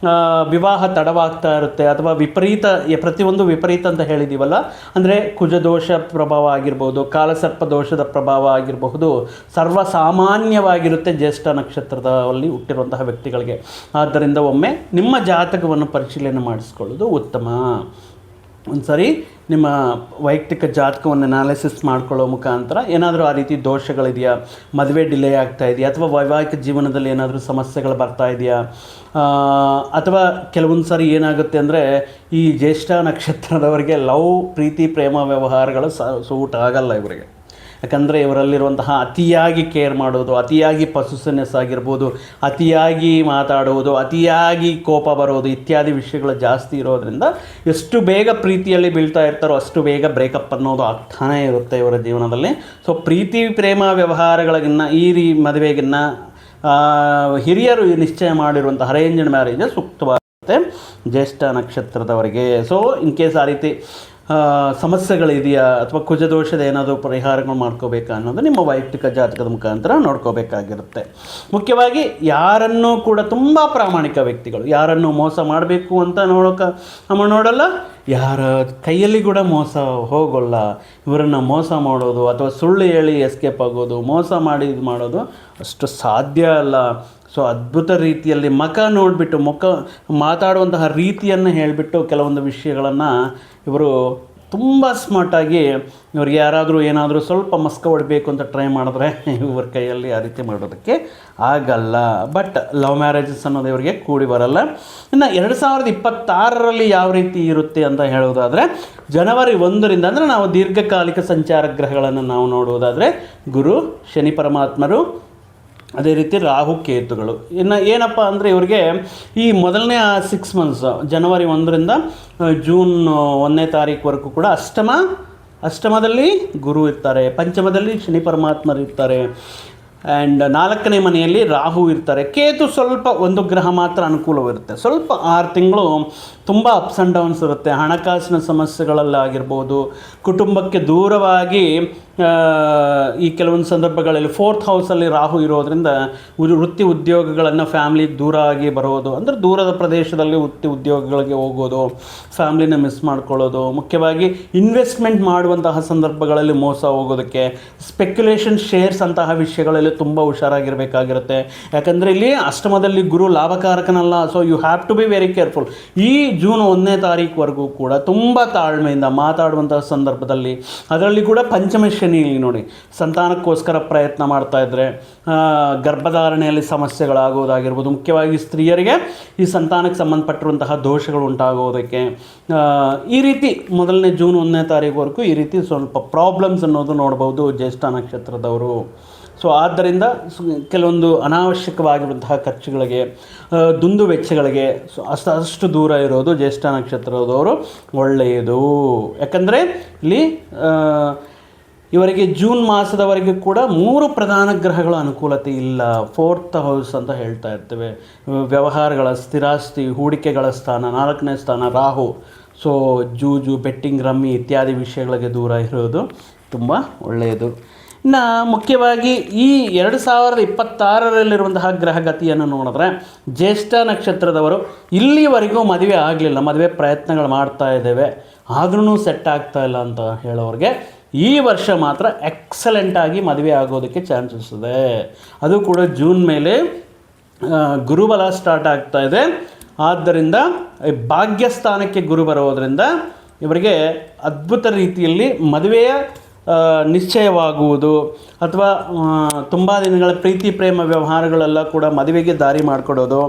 ವಿವಾಹ ತಡವಾಗ್ತಾ ಇರುತ್ತೆ, ಅಥವಾ ವಿಪರೀತ, ಪ್ರತಿಯೊಂದು ವಿಪರೀತ ಅಂತ ಹೇಳಿದ್ದೀವಲ್ಲ, ಅಂದರೆ ಕುಜದೋಷ ಪ್ರಭಾವ ಆಗಿರ್ಬೋದು, ಕಾಲಸರ್ಪ ದೋಷದ ಪ್ರಭಾವ ಆಗಿರಬಹುದು, ಸರ್ವಸಾಮಾನ್ಯವಾಗಿರುತ್ತೆ ಜ್ಯೇಷ್ಠ ನಕ್ಷತ್ರದಲ್ಲಿ ಹುಟ್ಟಿರುವಂತಹ ವ್ಯಕ್ತಿಗಳಿಗೆ. ಆದ್ದರಿಂದ ಒಮ್ಮೆ ನಿಮ್ಮ ಜಾತಕವನ್ನು ಪರಿಶೀಲನೆ ಮಾಡಿಸ್ಕೊಳ್ಳೋದು ಉತ್ತಮ. ಒಂದು ಸರಿ ನಿಮ್ಮ ವೈಯಕ್ತಿಕ ಜಾತಕವನ್ನು ಅನಾಲಿಸಿಸ್ ಮಾಡ್ಕೊಳ್ಳೋ ಮುಖಾಂತರ ಏನಾದರೂ ಆ ರೀತಿ ದೋಷಗಳಿದೆಯಾ, ಮದುವೆ ಡಿಲೇ ಆಗ್ತಾ ಇದೆಯಾ, ಅಥವಾ ವೈವಾಹಿಕ ಜೀವನದಲ್ಲಿ ಏನಾದರೂ ಸಮಸ್ಯೆಗಳು ಬರ್ತಾ ಇದೆಯಾ, ಅಥವಾ ಕೆಲವೊಂದು ಸಾರಿ ಏನಾಗುತ್ತೆ ಅಂದರೆ ಈ ಜ್ಯೇಷ್ಠ ನಕ್ಷತ್ರದವರಿಗೆ ಪ್ರೀತಿ ಪ್ರೇಮ ವ್ಯವಹಾರಗಳು ಸೂಟ್ ಆಗಲ್ಲ ಇವರಿಗೆ. ಯಾಕಂದರೆ ಇವರಲ್ಲಿರುವಂತಹ ಅತಿಯಾಗಿ ಕೇರ್ ಮಾಡೋದು, ಅತಿಯಾಗಿ ಪೊಸೆಸಿವ್ನೆಸ್ ಆಗಿರ್ಬೋದು, ಅತಿಯಾಗಿ ಮಾತಾಡುವುದು, ಅತಿಯಾಗಿ ಕೋಪ ಬರೋದು ಇತ್ಯಾದಿ ವಿಷಯಗಳು ಜಾಸ್ತಿ ಇರೋದರಿಂದ ಎಷ್ಟು ಬೇಗ ಪ್ರೀತಿಯಲ್ಲಿ ಬೀಳ್ತಾ ಇರ್ತಾರೋ ಅಷ್ಟು ಬೇಗ ಬ್ರೇಕಪ್ ಅನ್ನೋದು ಆಗ್ತಾನೇ ಇರುತ್ತೆ ಇವರ ಜೀವನದಲ್ಲಿ. ಸೊ ಪ್ರೀತಿ ಪ್ರೇಮ ವ್ಯವಹಾರಗಳಿಗಿನ್ನ ಮದುವೆಗಿನ್ನ ಹಿರಿಯರು ನಿಶ್ಚಯ ಮಾಡಿರುವಂಥ arranged marriage ಸೂಕ್ತವಾಗುತ್ತೆ Jyeshtha ನಕ್ಷತ್ರದವರಿಗೆ. So in case ಆ ರೀತಿ ಸಮಸ್ಯೆಗಳಿದೆಯಾ ಅಥವಾ ಕುಜದೋಷದ ಏನಾದರೂ ಪರಿಹಾರಗಳು ಮಾಡ್ಕೋಬೇಕಾ ಅನ್ನೋದು ನಿಮ್ಮ ವೈಯಕ್ತಿಕ ಜಾತಕದ ಮುಖಾಂತರ ನೋಡ್ಕೋಬೇಕಾಗಿರುತ್ತೆ. ಮುಖ್ಯವಾಗಿ ಯಾರನ್ನೂ ಕೂಡ ತುಂಬ ಪ್ರಾಮಾಣಿಕ ವ್ಯಕ್ತಿಗಳು, ಯಾರನ್ನು ಮೋಸ ಮಾಡಬೇಕು ಅಂತ ನೋಡಲ್ಲ, ಯಾರ ಕೈಯಲ್ಲಿ ಕೂಡ ಮೋಸ ಹೋಗೋಲ್ಲ. ಇವರನ್ನು ಮೋಸ ಮಾಡೋದು ಅಥವಾ ಸುಳ್ಳು ಹೇಳಿ ಎಸ್ಕೇಪ್ ಆಗೋದು, ಮೋಸ ಮಾಡಿ ಇದು ಮಾಡೋದು ಅಷ್ಟು ಸಾಧ್ಯ ಅಲ್ಲ. ಸೊ ಅದ್ಭುತ ರೀತಿಯಲ್ಲಿ ನೋಡಿಬಿಟ್ಟು ಮಾತಾಡುವಂತಹ ರೀತಿಯನ್ನು ಹೇಳಿಬಿಟ್ಟು ಕೆಲವೊಂದು ವಿಷಯಗಳನ್ನು ಇವರು ತುಂಬ ಸ್ಮಾರ್ಟಾಗಿ, ಇವ್ರಿಗೆ ಯಾರಾದರೂ ಏನಾದರೂ ಸ್ವಲ್ಪ ಮಸ್ಕ ಹೊಡಬೇಕು ಅಂತ ಟ್ರೈ ಮಾಡಿದ್ರೆ ಇವ್ರ ಕೈಯಲ್ಲಿ ಆ ರೀತಿ ಮಾಡೋದಕ್ಕೆ ಆಗಲ್ಲ. ಬಟ್ ಲವ್ ಮ್ಯಾರೇಜಸ್ ಅನ್ನೋದು ಇವರಿಗೆ ಕೂಡಿ ಬರಲ್ಲ. ಇನ್ನು 2026ರಲ್ಲಿ ಯಾವ ರೀತಿ ಇರುತ್ತೆ ಅಂತ ಹೇಳೋದಾದರೆ, ಜನವರಿ 1ರಿಂದ ಅಂದರೆ ನಾವು ದೀರ್ಘಕಾಲಿಕ ಸಂಚಾರ ಗ್ರಹಗಳನ್ನು ನಾವು ನೋಡುವುದಾದರೆ ಗುರು, ಶನಿ ಪರಮಾತ್ಮರು, ಅದೇ ರೀತಿ ರಾಹು, ಕೇತುಗಳು. ಇನ್ನು ಏನಪ್ಪ ಅಂದರೆ ಇವರಿಗೆ ಈ ಮೊದಲನೇ 6 ಮಂತ್ಸ್ ಜನವರಿ 1ರಿಂದ ಜೂನ್ 1ನೇ ತಾರೀಕುವರೆಗೂ ಕೂಡ ಅಷ್ಟಮದಲ್ಲಿ ಗುರು ಇರ್ತಾರೆ, ಪಂಚಮದಲ್ಲಿ ಶನಿ ಪರಮಾತ್ಮರು ಇರ್ತಾರೆ, ಆ್ಯಂಡ್ 4ನೇ ಮನೆಯಲ್ಲಿ ರಾಹು ಇರ್ತಾರೆ. ಕೇತು ಸ್ವಲ್ಪ ಒಂದು ಗ್ರಹ ಮಾತ್ರ ಅನುಕೂಲವಿರುತ್ತೆ. ಸ್ವಲ್ಪ 6 ತಿಂಗಳು ತುಂಬ ಅಪ್ಸ್ ಆ್ಯಂಡ್ ಡೌನ್ಸ್ ಇರುತ್ತೆ. ಹಣಕಾಸಿನ ಸಮಸ್ಯೆಗಳಲ್ಲಾಗಿರ್ಬೋದು, ಕುಟುಂಬಕ್ಕೆ ದೂರವಾಗಿ ಈ ಕೆಲವೊಂದು ಸಂದರ್ಭಗಳಲ್ಲಿ 4th ಹೌಸಲ್ಲಿ ರಾಹು ಇರೋದರಿಂದ ವೃತ್ತಿ ಉದ್ಯೋಗಗಳನ್ನು ಫ್ಯಾಮ್ಲಿಗೆ ದೂರ ಆಗಿ ಬರೋದು, ಅಂದರೆ ದೂರದ ಪ್ರದೇಶದಲ್ಲಿ ವೃತ್ತಿ ಉದ್ಯೋಗಗಳಿಗೆ ಹೋಗೋದು, ಫ್ಯಾಮ್ಲಿನ ಮಿಸ್ ಮಾಡ್ಕೊಳ್ಳೋದು, ಮುಖ್ಯವಾಗಿ ಇನ್ವೆಸ್ಟ್ಮೆಂಟ್ ಮಾಡುವಂತಹ ಸಂದರ್ಭಗಳಲ್ಲಿ ಮೋಸ ಹೋಗೋದಕ್ಕೆ, ಸ್ಪೆಕ್ಯುಲೇಷನ್ ಶೇರ್ಸ್ ಅಂತಹ ವಿಷಯಗಳಲ್ಲಿ ತುಂಬ ಹುಷಾರಾಗಿರಬೇಕಾಗಿರುತ್ತೆ. ಯಾಕಂದರೆ ಇಲ್ಲಿ ಅಷ್ಟಮದಲ್ಲಿ ಗುರು ಲಾಭಕಾರಕನಲ್ಲ. So you have to be very careful. ಈ ಜೂನ್ 1ನೇ ತಾರೀಕುವರೆಗೂ ಕೂಡ ತುಂಬ ತಾಳ್ಮೆಯಿಂದ ಮಾತಾಡುವಂತಹ ಸಂದರ್ಭದಲ್ಲಿ, ಅದರಲ್ಲಿ ಕೂಡ ಪಂಚಮ ಶನಿ ನೋಡಿ, ಸಂತಾನಕ್ಕೋಸ್ಕರ ಪ್ರಯತ್ನ ಮಾಡ್ತಾ ಇದ್ದರೆ ಗರ್ಭಧಾರಣೆಯಲ್ಲಿ ಸಮಸ್ಯೆಗಳಾಗೋದಾಗಿರ್ಬೋದು, ಮುಖ್ಯವಾಗಿ ಸ್ತ್ರೀಯರಿಗೆ ಈ ಸಂತಾನಕ್ಕೆ ಸಂಬಂಧಪಟ್ಟಿರುವಂತಹ ದೋಷಗಳು ಉಂಟಾಗೋದಕ್ಕೆ, ಈ ರೀತಿ ಮೊದಲನೇ ಜೂನ್ 1ನೇ ತಾರೀಕುವರೆಗೂ ಈ ರೀತಿ ಸ್ವಲ್ಪ ಪ್ರಾಬ್ಲಮ್ಸ್ ಅನ್ನೋದು ನೋಡ್ಬೋದು ಜ್ಯೇಷ್ಠ ನಕ್ಷತ್ರದವರು. ಸೊ ಆದ್ದರಿಂದ ಕೆಲವೊಂದು ಅನಾವಶ್ಯಕವಾಗಿರುವಂತಹ ಖರ್ಚುಗಳಿಗೆ, ದುಂದು ವೆಚ್ಚಗಳಿಗೆ ಅಷ್ಟು ದೂರ ಇರೋದು ಜ್ಯೇಷ್ಠ ನಕ್ಷತ್ರದವರು ಒಳ್ಳೆಯದು. ಯಾಕಂದರೆ ಇಲ್ಲಿ ಇವರಿಗೆ ಜೂನ್ ಮಾಸದವರೆಗೂ ಕೂಡ 3 ಪ್ರಧಾನ ಗ್ರಹಗಳ ಅನುಕೂಲತೆ ಇಲ್ಲ. 4th ಹೌಸ್ ಅಂತ ಹೇಳ್ತಾ ಇರ್ತೇವೆ, ವ್ಯವಹಾರಗಳ, ಸ್ಥಿರಾಸ್ತಿ, ಹೂಡಿಕೆಗಳ ಸ್ಥಾನ, 4ನೇ ಸ್ಥಾನ ರಾಹು. ಸೊ ಜೂಜು, ಬೆಟ್ಟಿಂಗ್, ರಮ್ಮಿ ಇತ್ಯಾದಿ ವಿಷಯಗಳಿಗೆ ದೂರ ಇರೋದು ತುಂಬ ಒಳ್ಳೆಯದು. ಇನ್ನು ಮುಖ್ಯವಾಗಿ ಈ 2026ರಲ್ಲಿರುವಂತಹ ಗ್ರಹಗತಿಯನ್ನು ನೋಡಿದ್ರೆ ಜ್ಯೇಷ್ಠ ನಕ್ಷತ್ರದವರು ಇಲ್ಲಿವರೆಗೂ ಮದುವೆ ಆಗಲಿಲ್ಲ, ಮದುವೆ ಪ್ರಯತ್ನಗಳು ಮಾಡ್ತಾ ಇದ್ದೇವೆ ಆದ್ರೂ ಸೆಟ್ ಆಗ್ತಾ ಇಲ್ಲ ಅಂತ ಹೇಳೋರಿಗೆ ಈ ವರ್ಷ ಮಾತ್ರ ಎಕ್ಸಲೆಂಟಾಗಿ ಮದುವೆ ಆಗೋದಕ್ಕೆ ಚಾನ್ಸಸ್ ಇದೆ. ಅದು ಕೂಡ ಜೂನ್ ಮೇಲೆ ಗುರುಬಲ ಸ್ಟಾರ್ಟ್ ಆಗ್ತಾ ಇದೆ. ಆದ್ದರಿಂದ ಭಾಗ್ಯಸ್ಥಾನಕ್ಕೆ ಗುರು ಬರೋದರಿಂದ ಇವರಿಗೆ ಅದ್ಭುತ ರೀತಿಯಲ್ಲಿ ಮದುವೆಯ ನಿಶ್ಚಯವಾಗುವುದು ಅಥವಾ ತುಂಬ ದಿನಗಳ ಪ್ರೀತಿ ಪ್ರೇಮ ವ್ಯವಹಾರಗಳೆಲ್ಲ ಕೂಡ ಮದುವೆಗೆ ದಾರಿ ಮಾಡಿಕೊಡೋದು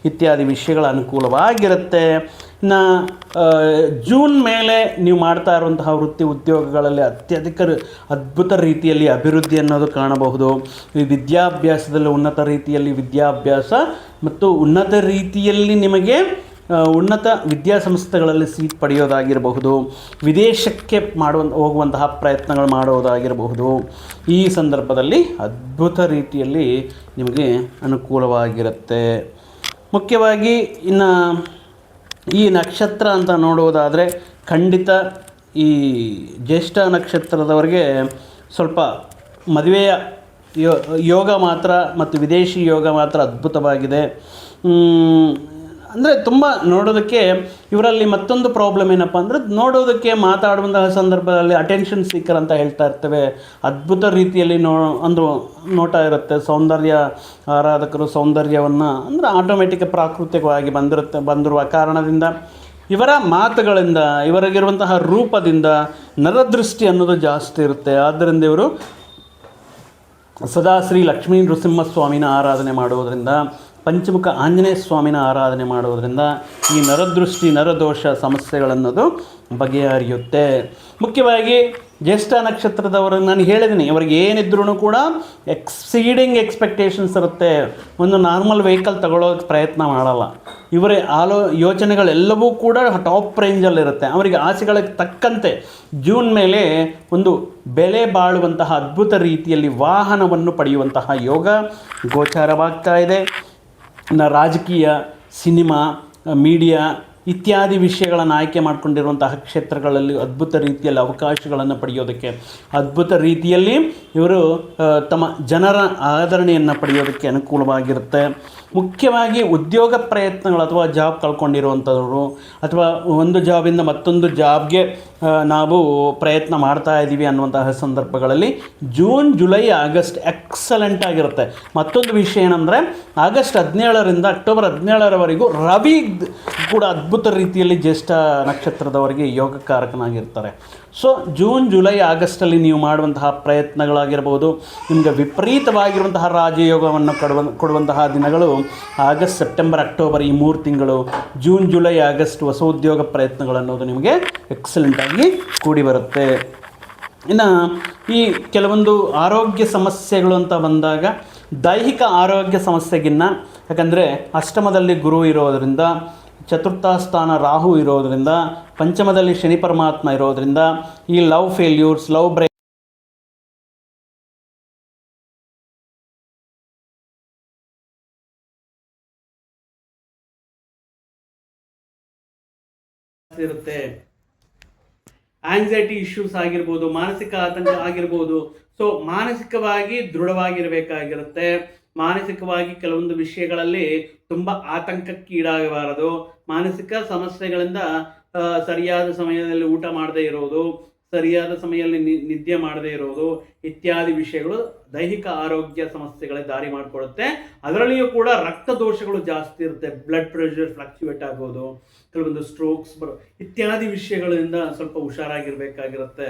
ಇತ್ಯಾದಿ ವಿಷಯಗಳ ಅನುಕೂಲವಾಗಿರುತ್ತೆ. ಇನ್ನು ಜೂನ್ ಮೇಲೆ ನೀವು ಮಾಡ್ತಾ ಇರುವಂತಹ ವೃತ್ತಿ ಉದ್ಯೋಗಗಳಲ್ಲಿ ಅತ್ಯಧಿಕ ಅದ್ಭುತ ರೀತಿಯಲ್ಲಿ ಅಭಿವೃದ್ಧಿ ಅನ್ನೋದು ಕಾಣಬಹುದು. ಈ ವಿದ್ಯಾಭ್ಯಾಸದಲ್ಲಿ ಉನ್ನತ ರೀತಿಯಲ್ಲಿ ವಿದ್ಯಾಭ್ಯಾಸ ಮತ್ತು ಉನ್ನತ ರೀತಿಯಲ್ಲಿ ನಿಮಗೆ ಉನ್ನತ ವಿದ್ಯಾಸಂಸ್ಥೆಗಳಲ್ಲಿ ಸೀಟ್ ಪಡೆಯೋದಾಗಿರಬಹುದು, ವಿದೇಶಕ್ಕೆ ಹೋಗುವಂತಹ ಪ್ರಯತ್ನಗಳು ಮಾಡೋದಾಗಿರಬಹುದು. ಈ ಸಂದರ್ಭದಲ್ಲಿ ಅದ್ಭುತ ರೀತಿಯಲ್ಲಿ ನಿಮಗೆ ಅನುಕೂಲವಾಗಿರುತ್ತೆ. ಮುಖ್ಯವಾಗಿ ಇನ್ನು ಈ ನಕ್ಷತ್ರ ಅಂತ ನೋಡುವುದಾದರೆ ಖಂಡಿತ ಈ ಜ್ಯೇಷ್ಠ ನಕ್ಷತ್ರದವರಿಗೆ ಸ್ವಲ್ಪ ಮದುವೆಯ ಯೋಗ ಮಾತ್ರ ಮತ್ತು ವಿದೇಶಿ ಯೋಗ ಮಾತ್ರ ಅದ್ಭುತವಾಗಿದೆ. ಅಂದರೆ ತುಂಬ ನೋಡೋದಕ್ಕೆ ಇವರಲ್ಲಿ ಮತ್ತೊಂದು ಪ್ರಾಬ್ಲಮ್ ಏನಪ್ಪ ಅಂದರೆ ನೋಡೋದಕ್ಕೆ ಮಾತಾಡುವಂತಹ ಸಂದರ್ಭದಲ್ಲಿ ಅಟೆನ್ಷನ್ ಸೀಕರ್ ಅಂತ ಹೇಳ್ತಾ ಇರ್ತೇವೆ. ಅದ್ಭುತ ರೀತಿಯಲ್ಲಿ ನೋಟ ಇರುತ್ತೆ. ಸೌಂದರ್ಯ ಆರಾಧಕರು ಸೌಂದರ್ಯವನ್ನು ಅಂದರೆ ಆಟೋಮೆಟಿಕ್ ಪ್ರಾಕೃತಿಕವಾಗಿ ಬಂದಿರುವ ಕಾರಣದಿಂದ ಇವರ ಮಾತುಗಳಿಂದ ಇವರಿಗಿರುವಂತಹ ರೂಪದಿಂದ ನರದೃಷ್ಟಿ ಅನ್ನೋದು ಜಾಸ್ತಿ ಇರುತ್ತೆ. ಆದ್ದರಿಂದ ಇವರು ಸದಾ ಶ್ರೀ ಲಕ್ಷ್ಮೀ ನೃಸಿಂಹಸ್ವಾಮಿನ ಆರಾಧನೆ ಮಾಡುವುದರಿಂದ, ಪಂಚಮುಖ ಆಂಜನೇಯ ಸ್ವಾಮಿನ ಆರಾಧನೆ ಮಾಡುವುದರಿಂದ ಈ ನರದೃಷ್ಟಿ ನರದೋಷ ಸಮಸ್ಯೆಗಳನ್ನೋದು ಬಗೆಹರಿಯುತ್ತೆ. ಮುಖ್ಯವಾಗಿ ಜ್ಯೇಷ್ಠ ನಕ್ಷತ್ರದವರು ನಾನು ಹೇಳಿದ್ದೀನಿ, ಇವರಿಗೆ ಏನಿದ್ರೂ ಕೂಡ ಎಕ್ಸೀಡಿಂಗ್ ಎಕ್ಸ್ಪೆಕ್ಟೇಷನ್ಸ್ ಇರುತ್ತೆ. ಒಂದು ನಾರ್ಮಲ್ ವೆಹಿಕಲ್ ತಗೊಳ್ಳೋಕ್ಕೆ ಪ್ರಯತ್ನ ಮಾಡಲ್ಲ. ಇವರೇ ಯೋಚನೆಗಳೆಲ್ಲವೂ ಕೂಡ ಟಾಪ್ ರೇಂಜಲ್ಲಿರುತ್ತೆ. ಅವರಿಗೆ ಆಸೆಗಳಿಗೆ ತಕ್ಕಂತೆ ಜೂನ್ ಮೇಲೆ ಒಂದು ಬೆಲೆ ಬಾಳುವಂತಹ ಅದ್ಭುತ ರೀತಿಯಲ್ಲಿ ವಾಹನವನ್ನು ಪಡೆಯುವಂತಹ ಯೋಗ ಗೋಚಾರವಾಗ್ತಾ ಇದೆ. ರಾಜಕೀಯ, ಸಿನಿಮಾ, ಮೀಡಿಯಾ ಇತ್ಯಾದಿ ವಿಷಯಗಳನ್ನು ಆಯ್ಕೆ ಮಾಡಿಕೊಂಡಿರುವಂತಹ ಕ್ಷೇತ್ರಗಳಲ್ಲಿ ಅದ್ಭುತ ರೀತಿಯಲ್ಲಿ ಅವಕಾಶಗಳನ್ನು ಪಡೆಯೋದಕ್ಕೆ, ಅದ್ಭುತ ರೀತಿಯಲ್ಲಿ ಇವರು ತಮ್ಮ ಜನರ ಆದರಣೆಯನ್ನು ಪಡೆಯೋದಕ್ಕೆ ಅನುಕೂಲವಾಗಿರುತ್ತೆ. ಮುಖ್ಯವಾಗಿ ಉದ್ಯೋಗ ಪ್ರಯತ್ನಗಳು ಅಥವಾ ಜಾಬ್ ಕಳ್ಕೊಂಡಿರುವಂಥವ್ರು ಅಥವಾ ಒಂದು ಜಾಬಿಂದ ಮತ್ತೊಂದು ಜಾಬ್ಗೆ ನಾವು ಪ್ರಯತ್ನ ಮಾಡ್ತಾ ಇದ್ದೀವಿ ಅನ್ನುವಂತಹ ಸಂದರ್ಭಗಳಲ್ಲಿ ಜೂನ್, ಜುಲೈ, ಆಗಸ್ಟ್ ಎಕ್ಸಲೆಂಟ್ ಆಗಿರುತ್ತೆ. ಮತ್ತೊಂದು ವಿಷಯ ಏನಂದರೆ ಆಗಸ್ಟ್ 17ರಿಂದ ಅಕ್ಟೋಬರ್ 17ರವರೆಗೂ ರವಿ ಕೂಡ ಅದ್ಭುತ ರೀತಿಯಲ್ಲಿ ಜ್ಯೇಷ್ಠ ನಕ್ಷತ್ರದವರಿಗೆ ಯೋಗಕಾರಕನಾಗಿರ್ತಾರೆ. ಸೊ ಜೂನ್, ಜುಲೈ, ಆಗಸ್ಟಲ್ಲಿ ನೀವು ಮಾಡುವಂತಹ ಪ್ರಯತ್ನಗಳಾಗಿರ್ಬೋದು, ನಿಮಗೆ ವಿಪರೀತವಾಗಿರುವಂತಹ ರಾಜಯೋಗವನ್ನು ಕೊಡುವಂತಹ ದಿನಗಳು ಆಗಸ್ಟ್, ಸೆಪ್ಟೆಂಬರ್, ಅಕ್ಟೋಬರ್ ಈ 3 ತಿಂಗಳು. ಜೂನ್, ಜುಲೈ, ಆಗಸ್ಟ್ ಹೊಸ ಉದ್ಯೋಗ ಪ್ರಯತ್ನಗಳನ್ನೋದು ನಿಮಗೆ ಎಕ್ಸಲೆಂಟಾಗಿ ಕೂಡಿ ಬರುತ್ತೆ. ಇನ್ನು ಈ ಕೆಲವೊಂದು ಆರೋಗ್ಯ ಸಮಸ್ಯೆಗಳು ಅಂತ ಬಂದಾಗ ದೈಹಿಕ ಆರೋಗ್ಯ ಸಮಸ್ಯೆಗಿನ್ನ, ಯಾಕಂದರೆ ಅಷ್ಟಮದಲ್ಲಿ ಗುರು ಇರೋದರಿಂದ, ಚತುರ್ಥ ಸ್ಥಾನ ರಾಹು ಇರೋದರಿಂದ, ಪಂಚಮದಲ್ಲಿ ಶನಿ ಪರಮಾತ್ಮ ಇರೋದರಿಂದ ಈ ಲವ್ ಫೇಲ್ಯೂರ್ಸ್, ಲವ್ ಬ್ರೇಕ್ ಇರುತ್ತೆ. ಆಂಗ್ಸೈಟಿ ಇಶ್ಯೂಸ್ ಆಗಿರ್ಬೋದು, ಮಾನಸಿಕ ಆತಂಕ ಆಗಿರ್ಬೋದು. ಸೊ ಮಾನಸಿಕವಾಗಿ ದೃಢವಾಗಿರಬೇಕಾಗಿರುತ್ತೆ. ಮಾನಸಿಕವಾಗಿ ಕೆಲವೊಂದು ವಿಷಯಗಳಲ್ಲಿ ತುಂಬ ಆತಂಕಕ್ಕೀಡಾಗಬಾರದು. ಮಾನಸಿಕ ಸಮಸ್ಯೆಗಳಿಂದ ಸರಿಯಾದ ಸಮಯದಲ್ಲಿ ಊಟ ಮಾಡದೇ ಇರೋದು, ಸರಿಯಾದ ಸಮಯದಲ್ಲಿ ನಿದ್ದೆ ಮಾಡದೇ ಇರೋದು ಇತ್ಯಾದಿ ವಿಷಯಗಳು ದೈಹಿಕ ಆರೋಗ್ಯ ಸಮಸ್ಯೆಗಳೇ ದಾರಿ ಮಾಡಿಕೊಡುತ್ತೆ. ಅದರಲ್ಲಿಯೂ ಕೂಡ ರಕ್ತ ದೋಷಗಳು ಜಾಸ್ತಿ ಇರುತ್ತೆ. ಬ್ಲಡ್ ಪ್ರೆಷರ್ ಫ್ಲಕ್ಚುವೇಟ್ ಆಗೋದು, ಕೆಲವೊಂದು ಸ್ಟ್ರೋಕ್ಸ್ ಇತ್ಯಾದಿ ವಿಷಯಗಳಿಂದ ಸ್ವಲ್ಪ ಹುಷಾರಾಗಿರ್ಬೇಕಾಗಿರುತ್ತೆ.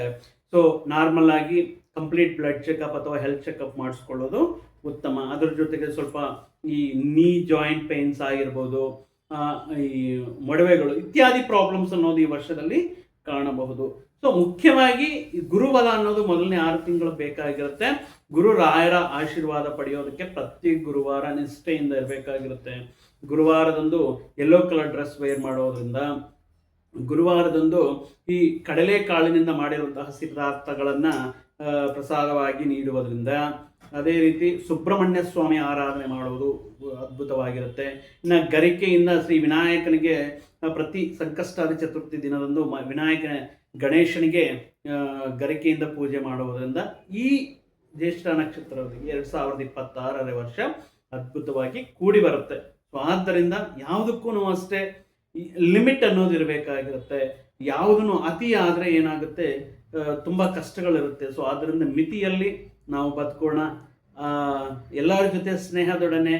ಸೊ ನಾರ್ಮಲ್ ಆಗಿ ಕಂಪ್ಲೀಟ್ ಬ್ಲಡ್ ಚೆಕಪ್ ಅಥವಾ ಹೆಲ್ತ್ ಚೆಕಪ್ ಮಾಡಿಸ್ಕೊಳ್ಳೋದು ಉತ್ತಮ. ಅದರ ಜೊತೆಗೆ ಸ್ವಲ್ಪ ಈ ನೀ ಜಾಯಿಂಟ್ ಪೇನ್ಸ್ ಆಗಿರ್ಬೋದು, ಈ ಮೊಡವೆಗಳು ಇತ್ಯಾದಿ ಪ್ರಾಬ್ಲಮ್ಸ್ ಅನ್ನೋದು ಈ ವರ್ಷದಲ್ಲಿ ಕಾಣಬಹುದು. ಸೊ ಮುಖ್ಯವಾಗಿ ಗುರುಬಲ ಅನ್ನೋದು ಮೊದಲನೇ 6 ತಿಂಗಳು ಬೇಕಾಗಿರುತ್ತೆ. ಗುರು ರಾಯರ ಆಶೀರ್ವಾದ ಪಡೆಯೋದಕ್ಕೆ ಪ್ರತಿ ಗುರುವಾರ ನಿಷ್ಠೆಯಿಂದ ಇರಬೇಕಾಗಿರುತ್ತೆ. ಗುರುವಾರದಂದು ಯೆಲ್ಲೋ ಕಲರ್ ಡ್ರೆಸ್ ವೇರ್ ಮಾಡೋದ್ರಿಂದ, ಗುರುವಾರದಂದು ಈ ಕಡಲೆ ಕಾಳಿನಿಂದ ಮಾಡಿರುವಂತಹ ಸಿದ್ಧಾರ್ಥಗಳನ್ನು ಪ್ರಸಾದವಾಗಿ ನೀಡುವುದರಿಂದ, ಅದೇ ರೀತಿ ಸುಬ್ರಹ್ಮಣ್ಯ ಸ್ವಾಮಿ ಆರಾಧನೆ ಮಾಡುವುದು ಅದ್ಭುತವಾಗಿರುತ್ತೆ. ಇನ್ನು ಗರಿಕೆಯಿಂದ ಶ್ರೀ ವಿನಾಯಕನಿಗೆ ಪ್ರತಿ ಸಂಕಷ್ಟಾದಿ ಚತುರ್ಥಿ ದಿನದಂದು ಗಣೇಶನಿಗೆ ಗರಿಕೆಯಿಂದ ಪೂಜೆ ಮಾಡುವುದರಿಂದ ಈ ಜ್ಯೇಷ್ಠ ನಕ್ಷತ್ರದವರಿಗೆ 2026 ವರ್ಷ ಅದ್ಭುತವಾಗಿ ಕೂಡಿ ಬರುತ್ತೆ. ಸೊ ಆದ್ದರಿಂದ ಯಾವುದಕ್ಕೂ ಅಷ್ಟೇ ಲಿಮಿಟ್ ಅನ್ನೋದು ಇರಬೇಕಾಗಿರುತ್ತೆ. ಯಾವುದನ್ನು ಅತಿ ಆದರೆ ಏನಾಗುತ್ತೆ, ತುಂಬ ಕಷ್ಟಗಳಿರುತ್ತೆ. ಸೊ ಆದ್ದರಿಂದ ಮಿತಿಯಲ್ಲಿ ನಾವು ಬದುಕೋಣ. ಎಲ್ಲರ ಜೊತೆ ಸ್ನೇಹದೊಡನೆ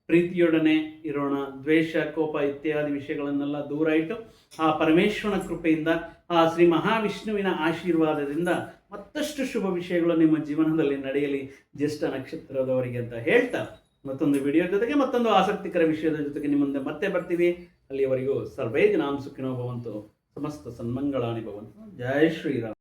ಪ್ರೀತಿಯೊಡನೆ ಇರೋಣ. ದ್ವೇಷ, ಕೋಪ ಇತ್ಯಾದಿ ವಿಷಯಗಳನ್ನೆಲ್ಲ ದೂರ ಇಟ್ಟು ಆ ಪರಮೇಶ್ವರನ ಕೃಪೆಯಿಂದ, ಆ ಶ್ರೀ ಮಹಾವಿಷ್ಣುವಿನ ಆಶೀರ್ವಾದದಿಂದ ಮತ್ತಷ್ಟು ಶುಭ ವಿಷಯಗಳು ನಿಮ್ಮ ಜೀವನದಲ್ಲಿ ನಡೆಯಲಿ ಜ್ಯೇಷ್ಠ ನಕ್ಷತ್ರದವರಿಗೆ ಅಂತ ಹೇಳ್ತಾ, ಮತ್ತೊಂದು ವಿಡಿಯೋ ಜೊತೆಗೆ ಮತ್ತೊಂದು ಆಸಕ್ತಿಕರ ವಿಷಯದ ಜೊತೆಗೆ ನಿಮ್ಮ ಮುಂದೆ ಮತ್ತೆ ಬರ್ತೀವಿ. ಅಲ್ಲಿಯವರೆಗೂ ಸರ್ವೇ ಜನಾಂ ಸುಖಿನೋ ಭವಂತು, ಸಮಸ್ತ ಸನ್ಮಂಗಳಾನಿ ಭವಂತು. ಜೈ ಶ್ರೀರಾಮ್.